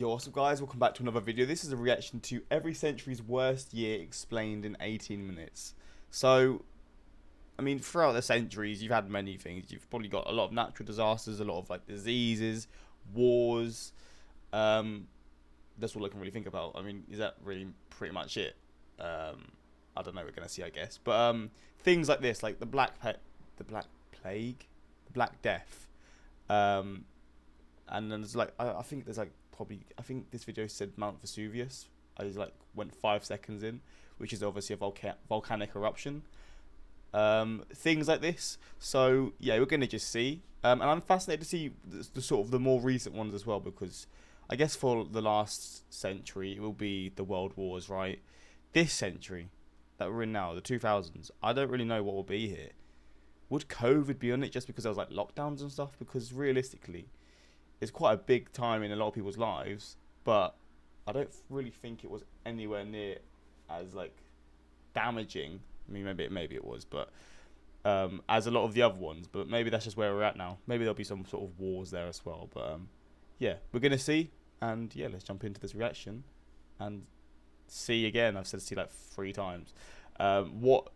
Yo, what's up guys, welcome back to another video. This is a reaction to every century's worst year explained in 18 minutes. So, I mean, throughout the centuries, you've had many things. You've probably got a lot of natural disasters, a lot of like diseases, wars. That's all I can really think about. I mean, is that really pretty much it? I don't know, we're going to see, I guess. But things like this, like the Black Plague, the Black Death. And then there's like, I think there's like, I think this video said Mount Vesuvius. I just like went 5 seconds in, which is obviously a volcanic eruption. Things like this. So yeah, we're gonna just see. And I'm fascinated to see the sort of the more recent ones as well, because I guess for the last century it will be the world wars, right? This century that we're in now, the 2000s, I don't really know what will be here. Would COVID be on it just because there was like lockdowns and stuff? Because realistically, it's quite a big time in a lot of people's lives, but I don't really think it was anywhere near as like damaging. I mean, maybe it was, but as a lot of the other ones. But maybe that's just where we're at now. Maybe there'll be some sort of wars there as well. But yeah, we're gonna see, and yeah, let's jump into this reaction and see again. I've said see like 3 times. What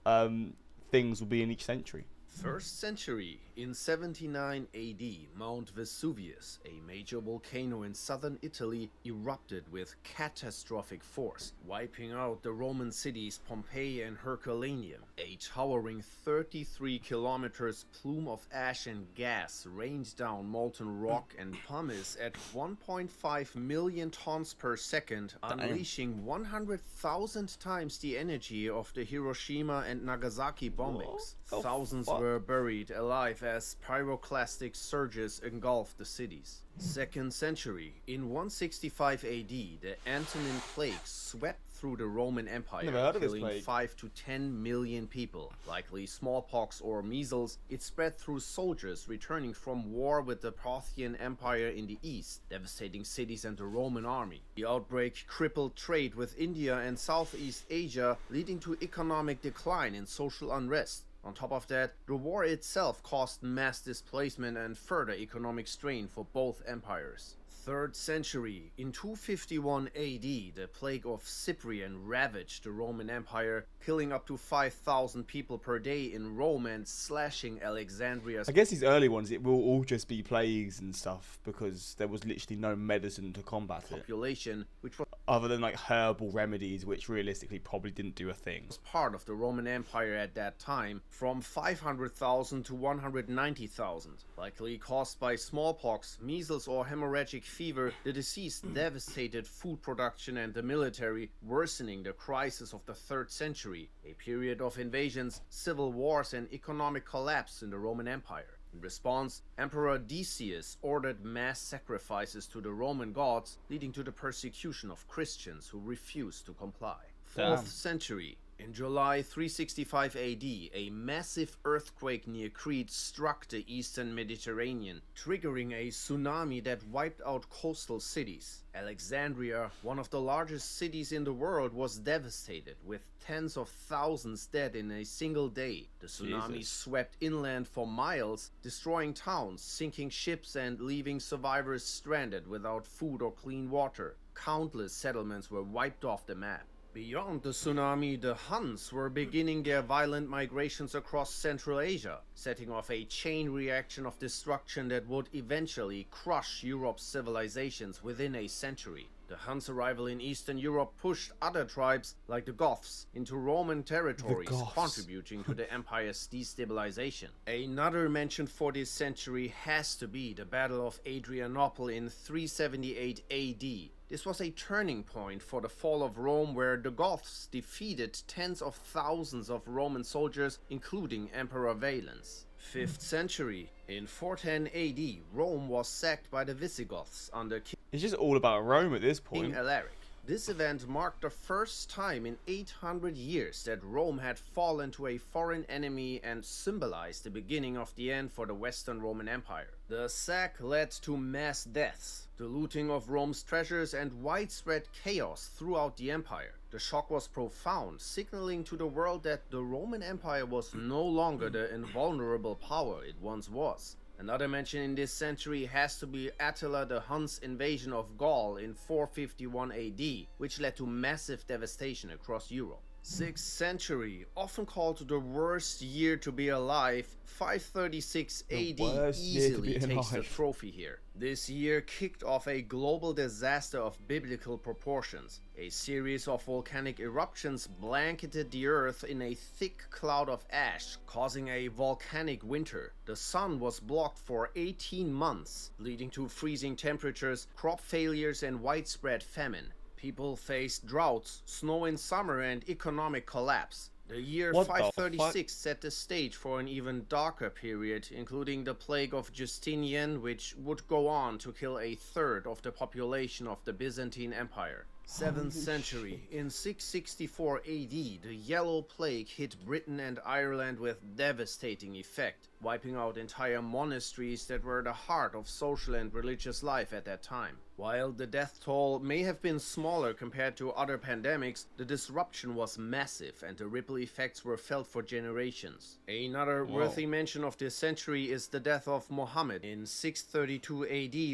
things will be in each century. First century, in 79 AD, Mount Vesuvius, a major volcano in southern Italy, erupted with catastrophic force, wiping out the Roman cities Pompeii and Herculaneum. A towering 33 kilometers plume of ash and gas rained down molten rock and pumice at 1.5 million tons per second, unleashing 100,000 times the energy of the Hiroshima and Nagasaki bombings. Thousands were buried alive as pyroclastic surges engulfed the cities. Second century, in 165 AD, the Antonine Plague swept through the Roman Empire, killing 5 to 10 million people. Likely smallpox or measles, it spread through soldiers returning from war with the Parthian Empire in the east, devastating cities and the Roman army. The outbreak crippled trade with India and Southeast Asia, leading to economic decline and social unrest. On top of that, the war itself caused mass displacement and further economic strain for both empires. Third century, in 251 AD, the plague of Cyprian ravaged the Roman Empire, killing up to 5,000 people per day in Rome and slashing Alexandria's... I guess these early ones, it will all just be plagues and stuff, because there was literally no medicine to combat population, which was other than like herbal remedies, which realistically probably didn't do a thing. Was part of the Roman Empire at that time, from 500,000 to 190,000, likely caused by smallpox, measles or hemorrhagic fever. The disease devastated food production and the military, worsening the crisis of the 3rd century, a period of invasions, civil wars and economic collapse in the Roman Empire. In response, Emperor Decius ordered mass sacrifices to the Roman gods, leading to the persecution of Christians who refused to comply. 4th century. In July 365 AD, a massive earthquake near Crete struck the eastern Mediterranean, triggering a tsunami that wiped out coastal cities. Alexandria, one of the largest cities in the world, was devastated, with tens of thousands dead in a single day. The tsunami swept inland for miles, destroying towns, sinking ships and leaving survivors stranded without food or clean water. Countless settlements were wiped off the map. Beyond the tsunami, the Huns were beginning their violent migrations across Central Asia, setting off a chain reaction of destruction that would eventually crush Europe's civilizations within a century. The Huns' arrival in Eastern Europe pushed other tribes, like the Goths, into Roman territories, contributing to the empire's destabilization. Another mention for this century has to be the Battle of Adrianople in 378 AD. This was a turning point for the fall of Rome, where the Goths defeated tens of thousands of Roman soldiers, including Emperor Valens. 5th century. In 410 AD, Rome was sacked by the Visigoths under King... It's just all about Rome at this point. King Alaric. This event marked the first time in 800 years that Rome had fallen to a foreign enemy and symbolized the beginning of the end for the Western Roman Empire. The sack led to mass deaths, the looting of Rome's treasures, and widespread chaos throughout the empire. The shock was profound, signaling to the world that the Roman Empire was no longer the invulnerable power it once was. Another mention in this century has to be Attila the Hun's invasion of Gaul in 451 AD, which led to massive devastation across Europe. 6th century, often called the worst year to be alive, 536 AD easily takes the trophy here. This year kicked off a global disaster of biblical proportions. A series of volcanic eruptions blanketed the earth in a thick cloud of ash, causing a volcanic winter. The sun was blocked for 18 months, leading to freezing temperatures, crop failures, and widespread famine. People faced droughts, snow in summer, and economic collapse. The year 536 set the stage for an even darker period, including the plague of Justinian, which would go on to kill a third of the population of the Byzantine Empire. 7th century, in 664 AD, the Yellow Plague hit Britain and Ireland with devastating effect, wiping out entire monasteries that were the heart of social and religious life at that time. While the death toll may have been smaller compared to other pandemics, the disruption was massive and the ripple effects were felt for generations. Another worthy mention of this century is the death of Muhammad in 632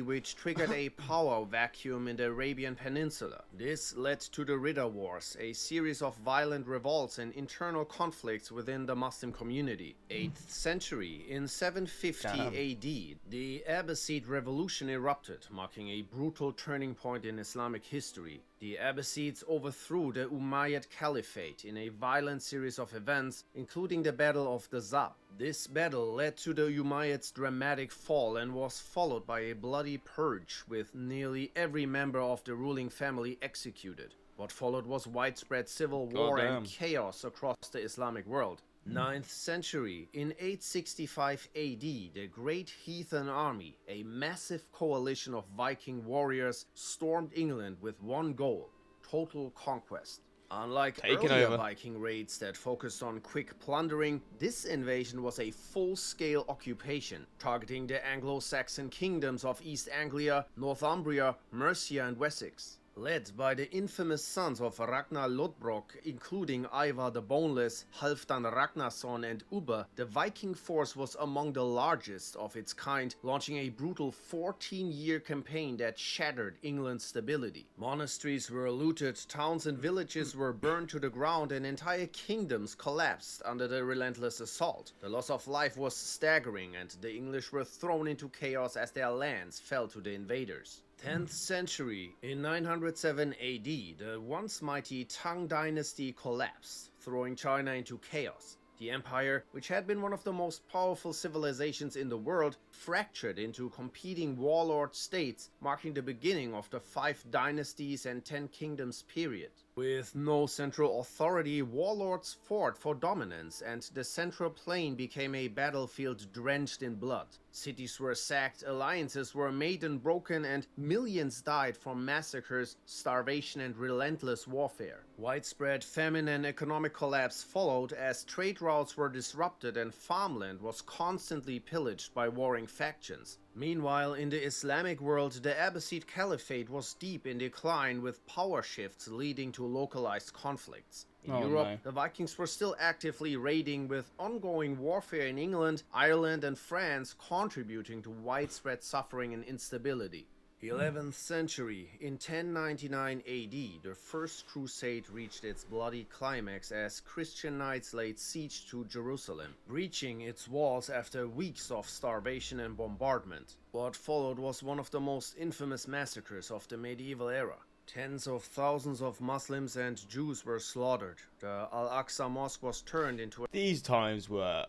AD, which triggered a power vacuum in the Arabian Peninsula. This led to the Ridda Wars, a series of violent revolts and internal conflicts within the Muslim community. 8th century, in 750 AD, the Abbasid Revolution erupted, marking a brutal turning point in Islamic history. The Abbasids overthrew the Umayyad Caliphate in a violent series of events, including the Battle of the Zab. This battle led to the Umayyads' dramatic fall and was followed by a bloody purge, with nearly every member of the ruling family executed. What followed was widespread civil war and chaos across the Islamic world. 9th century, in 865 AD, the Great Heathen Army, a massive coalition of Viking warriors, stormed England with one goal: total conquest. Unlike earlier Viking raids that focused on quick plundering, this invasion was a full-scale occupation, targeting the Anglo-Saxon kingdoms of East Anglia, Northumbria, Mercia and Wessex. Led by the infamous sons of Ragnar Lodbrok, including Ivar the Boneless, Halfdan Ragnarsson and Ubbe, the Viking force was among the largest of its kind, launching a brutal 14-year campaign that shattered England's stability. Monasteries were looted, towns and villages were burned to the ground, and entire kingdoms collapsed under the relentless assault. The loss of life was staggering, and the English were thrown into chaos as their lands fell to the invaders. 10th century, in 907 AD, the once mighty Tang dynasty collapsed, throwing China into chaos. The empire, which had been one of the most powerful civilizations in the world, fractured into competing warlord states, marking the beginning of the 5 dynasties and 10 kingdoms period. With no central authority, warlords fought for dominance, and the central plain became a battlefield drenched in blood. Cities were sacked, alliances were made and broken, and millions died from massacres, starvation, and relentless warfare. Widespread famine and economic collapse followed as trade routes were disrupted and farmland was constantly pillaged by warring factions. Meanwhile, in the Islamic world, the Abbasid Caliphate was deep in decline, with power shifts leading to localized conflicts. In Europe, the Vikings were still actively raiding, with ongoing warfare in England, Ireland and France contributing to widespread suffering and instability. 11th century, in 1099 AD, the First Crusade reached its bloody climax as Christian knights laid siege to Jerusalem, breaching its walls after weeks of starvation and bombardment. What followed was one of the most infamous massacres of the medieval era. Tens of thousands of Muslims and Jews were slaughtered. The Al-Aqsa Mosque was turned into These times were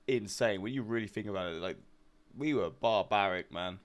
insane. When you really think about it, like, we were barbaric, man.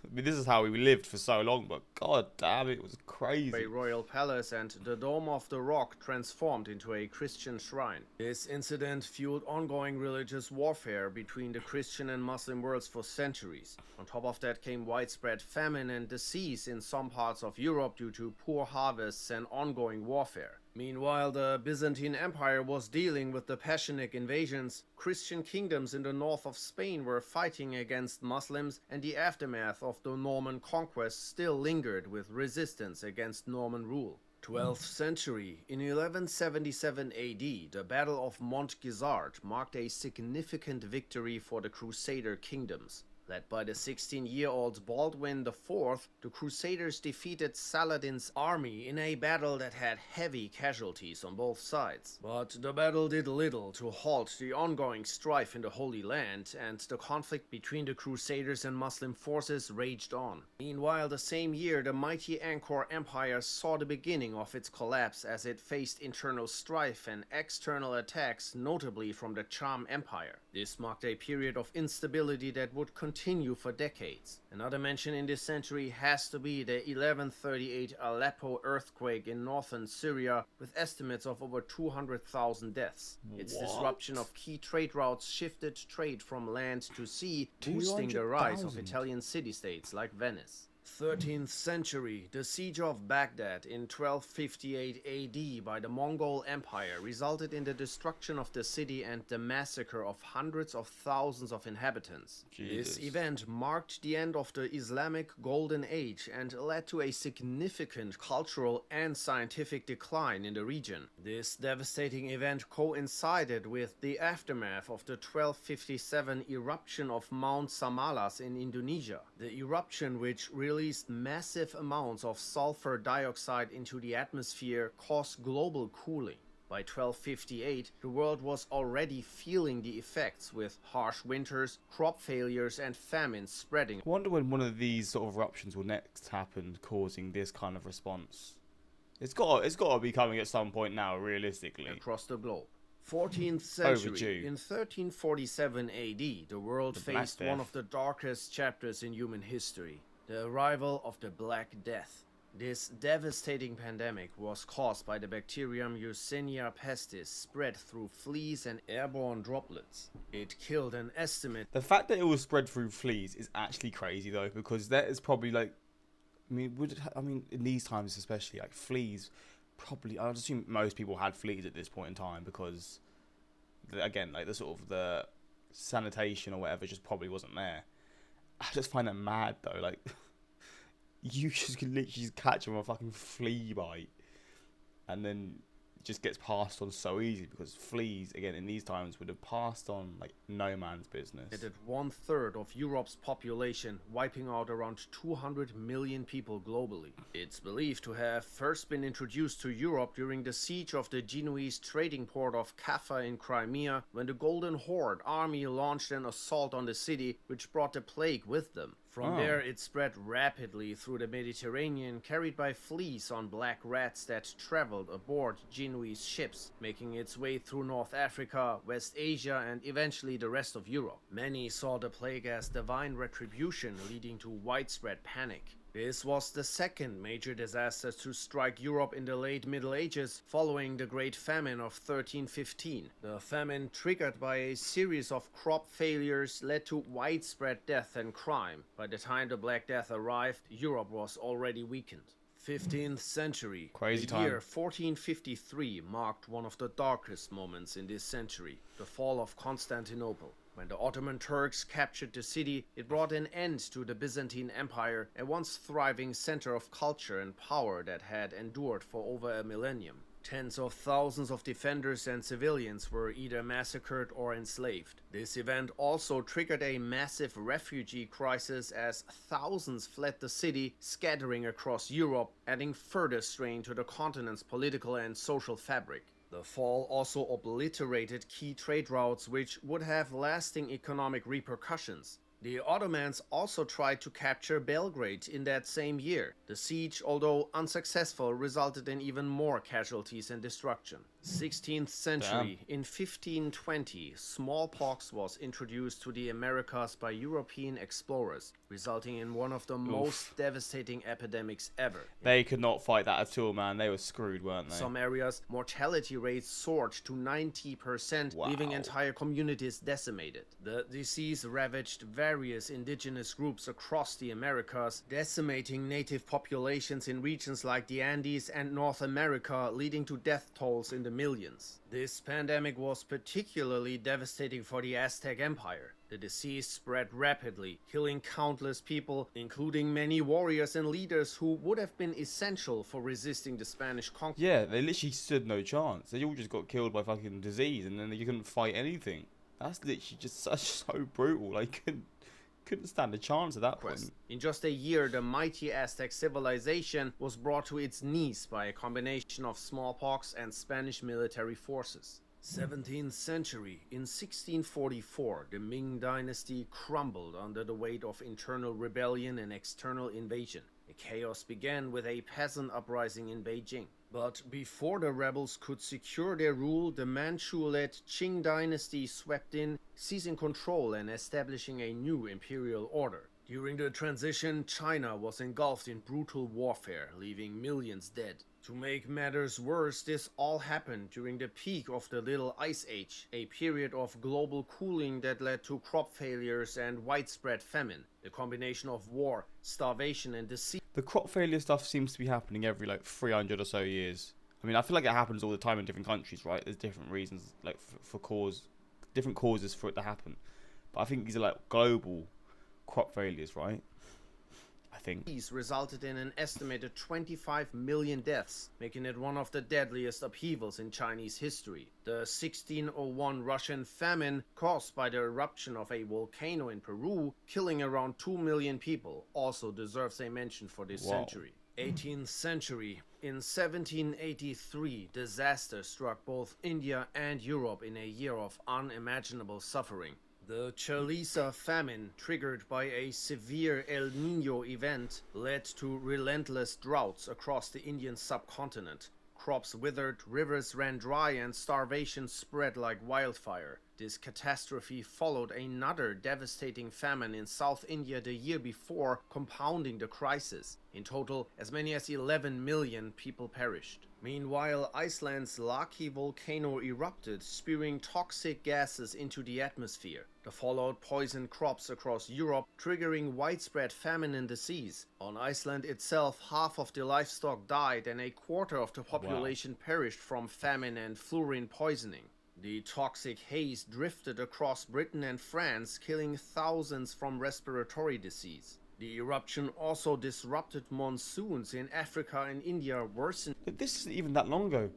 I mean, this is how we lived for so long, but god damn, it was crazy. A royal palace, and the Dome of the Rock transformed into a Christian shrine. This incident fueled ongoing religious warfare between the Christian and Muslim worlds for centuries. On top of that came widespread famine and disease in some parts of Europe due to poor harvests and ongoing warfare. Meanwhile, the Byzantine Empire was dealing with the Passionist invasions. Christian kingdoms in the north of Spain were fighting against Muslims, and the aftermath of the Norman conquest still lingered with resistance against Norman rule. 12th century, in 1177 AD, the Battle of Montgisard marked a significant victory for the Crusader kingdoms. Led by the 16-year-old Baldwin IV, the Crusaders defeated Saladin's army in a battle that had heavy casualties on both sides. But the battle did little to halt the ongoing strife in the Holy Land, and the conflict between the Crusaders and Muslim forces raged on. Meanwhile, the same year, the mighty Angkor Empire saw the beginning of its collapse as it faced internal strife and external attacks, notably from the Cham Empire. This marked a period of instability that would continue for decades. Another mention in this century has to be the 1138 Aleppo earthquake in northern Syria, with estimates of over 200,000 deaths. Its disruption of key trade routes shifted trade from land to sea, boosting the rise of Italian city-states like Venice. 13th century, the siege of Baghdad in 1258 AD by the Mongol Empire resulted in the destruction of the city and the massacre of hundreds of thousands of inhabitants. Jesus. This event marked the end of the Islamic Golden Age and led to a significant cultural and scientific decline in the region. This devastating event coincided with the aftermath of the 1257 eruption of Mount Samalas in Indonesia. The eruption, which released massive amounts of sulfur dioxide into the atmosphere, caused global cooling. By 1258, the world was already feeling the effects, with harsh winters, crop failures, and famines spreading. I wonder when one of these sort of eruptions will next happen, causing this kind of response. It's got to be coming at some point now, realistically. Across the globe. 14th century. Overdue. In 1347 AD, the world The Black faced one Death. of the darkest chapters in human history: the arrival of the Black Death. This devastating pandemic was caused by the bacterium Yersinia pestis, spread through fleas and airborne droplets. It killed an estimate. The fact that it was spread through fleas is actually crazy, though, because that is probably like, in these times especially, like fleas, probably, I'd assume most people had fleas at this point in time because, again, like the sort of the sanitation or whatever just probably wasn't there. I just find that mad though, like you just can literally just catch them on a fucking flea bite, and then it just gets passed on so easy because fleas, again, in these times would have passed on like no man's business. It at 1/3 of Europe's population, wiping out around 200 million people globally. It's believed to have first been introduced to Europe during the siege of the Genoese trading port of Kaffa in Crimea, when the Golden Horde army launched an assault on the city, which brought the plague with them. From there, it spread rapidly through the Mediterranean, carried by fleas on black rats that traveled aboard Genoese ships, making its way through North Africa, West Asia, and eventually the rest of Europe. Many saw the plague as divine retribution, leading to widespread panic. This was the second major disaster to strike Europe in the late Middle Ages, following the Great Famine of 1315. The famine, triggered by a series of crop failures, led to widespread death and crime. By the time the Black Death arrived, Europe was already weakened. 15th century. Crazy the time. year 1453 marked one of the darkest moments in this century, the fall of Constantinople. When the Ottoman Turks captured the city, it brought an end to the Byzantine Empire, a once thriving center of culture and power that had endured for over a millennium. Tens of thousands of defenders and civilians were either massacred or enslaved. This event also triggered a massive refugee crisis as thousands fled the city, scattering across Europe, adding further strain to the continent's political and social fabric. The fall also obliterated key trade routes, which would have lasting economic repercussions. The Ottomans also tried to capture Belgrade in that same year. The siege, although unsuccessful, resulted in even more casualties and destruction. 16th century. In 1520, smallpox was introduced to the Americas by European explorers, resulting in one of the most devastating epidemics ever. They could not fight that at all, man. They were screwed, weren't they? Some areas, mortality rates soared to 90%, leaving Wow. entire communities decimated. The disease ravaged various indigenous groups across the Americas, decimating native populations in regions like the Andes and North America, leading to death tolls in the millions. This pandemic was particularly devastating for the Aztec Empire. The disease spread rapidly, killing countless people, including many warriors and leaders who would have been essential for resisting the Spanish conquest. Yeah, they literally stood no chance. They all just got killed by fucking disease, and then you couldn't fight anything. That's literally just so brutal. Like, couldn't stand a chance at that point. In just a year, the mighty Aztec civilization was brought to its knees by a combination of smallpox and Spanish military forces. 17th century. In 1644, the Ming dynasty crumbled under the weight of internal rebellion and external invasion. The chaos began with a peasant uprising in Beijing. But before the rebels could secure their rule, the Manchu-led Qing dynasty swept in, seizing control and establishing a new imperial order. During the transition, China was engulfed in brutal warfare, leaving millions dead. To make matters worse, this all happened during the peak of the Little Ice Age, a period of global cooling that led to crop failures and widespread famine. The combination of war, starvation and disease. The crop failure stuff seems to be happening every 300 or so years. I mean, I feel like it happens all the time in different countries, right? There's different reasons, different causes for it to happen. But I think these are global crop failures, right? I think these resulted in an estimated 25 million deaths, making it one of the deadliest upheavals in Chinese history. The 1601 Russian famine, caused by the eruption of a volcano in Peru, killing around 2 million people, also deserves a mention for this century. 18th century. In 1783, disaster struck both India and Europe in a year of unimaginable suffering. The Chalisa famine, triggered by a severe El Niño event, led to relentless droughts across the Indian subcontinent. Crops withered, rivers ran dry, and starvation spread like wildfire. This catastrophe followed another devastating famine in South India the year before, compounding the crisis. In total, as many as 11 million people perished. Meanwhile, Iceland's Laki volcano erupted, spewing toxic gases into the atmosphere. The fallout poisoned crops across Europe, triggering widespread famine and disease. On Iceland itself, half of the livestock died and a quarter of the population perished from famine and fluorine poisoning. The toxic haze drifted across Britain and France, killing thousands from respiratory disease. The eruption also disrupted monsoons in Africa and India, worsening. This isn't even that long ago.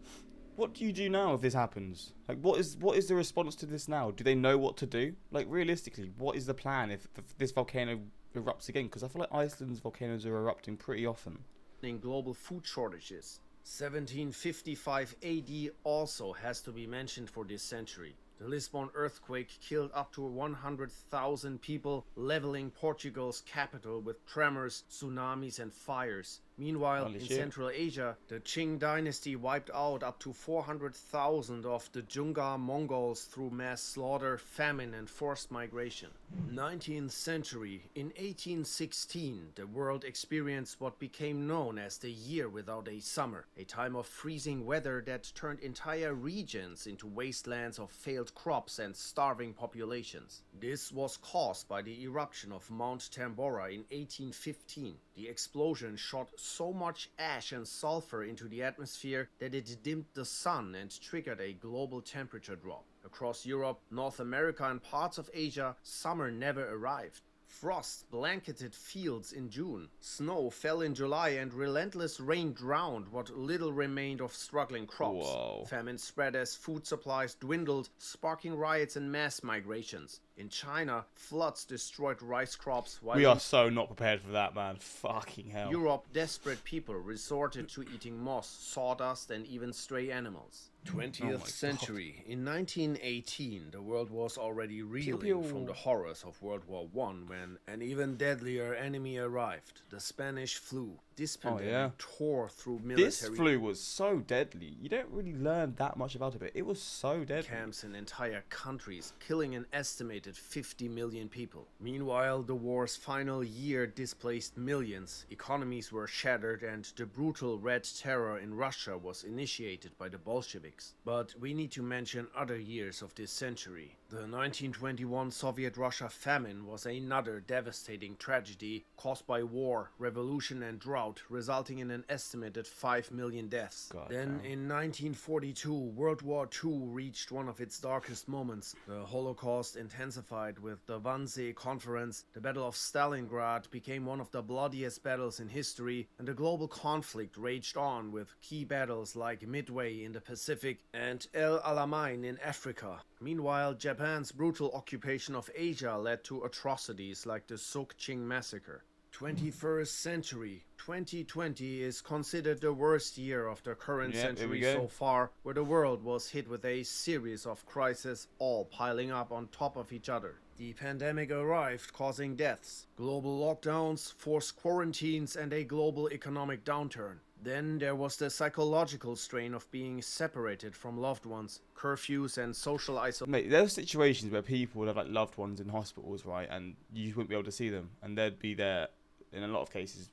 What do you do now if this happens? What is the response to this now? Do they know what to do? Realistically, what is the plan if this volcano erupts again? Because I feel like Iceland's volcanoes are erupting pretty often. In global food shortages. 1755 AD also has to be mentioned for this century. The Lisbon earthquake killed up to 100,000 people, leveling Portugal's capital with tremors, tsunamis and fires. Meanwhile, in Central Asia, the Qing dynasty wiped out up to 400,000 of the Jungar Mongols through mass slaughter, famine and forced migration. 19th century. In 1816, the world experienced what became known as the Year Without a Summer, a time of freezing weather that turned entire regions into wastelands of failed crops and starving populations. This was caused by the eruption of Mount Tambora in 1815. The explosion shot so much ash and sulfur into the atmosphere that it dimmed the sun and triggered a global temperature drop. Across Europe, North America and parts of Asia, summer never arrived. Frost blanketed fields in June, snow fell in July, and relentless rain drowned what little remained of struggling crops. Famine spread as food supplies dwindled, sparking riots and mass migrations. In China, floods destroyed rice crops while we are so not prepared for that, man. Fucking hell. Europe, desperate people resorted to eating moss, sawdust and even stray animals. 20th century. In 1918, the world was already reeling from the horrors of World War I when an even deadlier enemy arrived, the Spanish flu. This pandemic tore through military... This flu was so deadly. You don't really learn that much about it, but it was so deadly. Camps in entire countries, killing an estimated 50 million people. Meanwhile, the war's final year displaced millions, economies were shattered, and the brutal Red Terror in Russia was initiated by the Bolsheviks. But we need to mention other years of this century. The 1921 Soviet-Russia famine was another devastating tragedy caused by war, revolution and drought, resulting in an estimated 5 million deaths. Then in 1942, World War II reached one of its darkest moments. The Holocaust intensified with the Wannsee Conference, the Battle of Stalingrad became one of the bloodiest battles in history, and the global conflict raged on with key battles like Midway in the Pacific and El Alamein in Africa. Meanwhile, Japan Japan's brutal occupation of Asia led to atrocities like the Sokching massacre. 21st century. 2020 is considered the worst year of the current century so far, where the world was hit with a series of crises all piling up on top of each other. The pandemic arrived, causing deaths, global lockdowns, forced quarantines, and a global economic downturn. Then there was the psychological strain of being separated from loved ones, curfews and social isolation. Mate, there are situations where people would have like loved ones in hospitals, right, and you wouldn't be able to see them, and they'd be there in a lot of cases,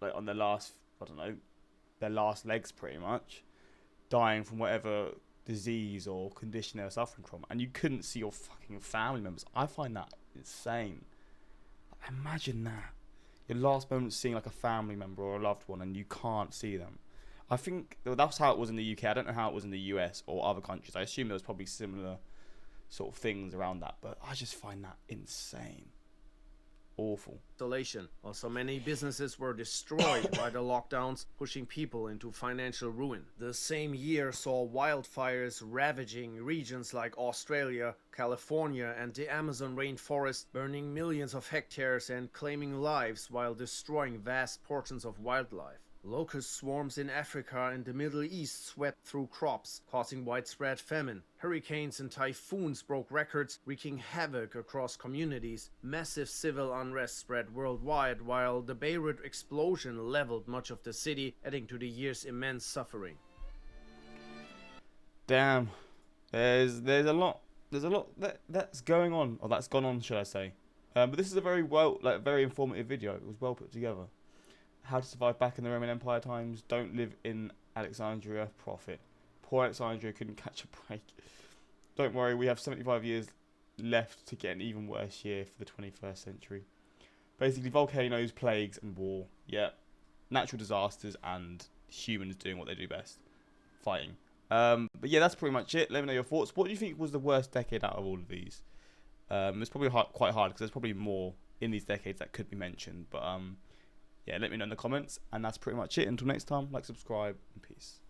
like on their last, I don't know, their last legs pretty much, dying from whatever disease or condition they were suffering from, and you couldn't see your fucking family members. I find that insane. Imagine that. Your last moment seeing like a family member or a loved one and you can't see them. I think that's how it was in the UK. I don't know how it was in the US or other countries. I assume there was probably similar sort of things around that, but I just find that insane. Awful. Also, many businesses were destroyed by the lockdowns, pushing people into financial ruin. The same year saw wildfires ravaging regions like Australia, California, and the Amazon rainforest, burning millions of hectares and claiming lives while destroying vast portions of wildlife. Locust swarms in Africa and the Middle East swept through crops, causing widespread famine. Hurricanes and typhoons broke records, wreaking havoc across communities. Massive civil unrest spread worldwide, while the Beirut explosion leveled much of the city, adding to the year's immense suffering. Damn, there's a lot that's going on, or that's gone on, should I say? But this is a very informative video. It was well put together. How to survive back in the Roman Empire times. Don't live in Alexandria. Profit. Poor Alexandria couldn't catch a break. Don't worry, we have 75 years left to get an even worse year for the 21st century. Basically, volcanoes, plagues, and war. Yeah, natural disasters and humans doing what they do best, fighting. But yeah, that's pretty much it. Let me know your thoughts. What do you think was the worst decade out of all of these? It's probably quite hard because there's probably more in these decades that could be mentioned. But yeah, let me know in the comments. And that's pretty much it. Until next time, like, subscribe, and peace.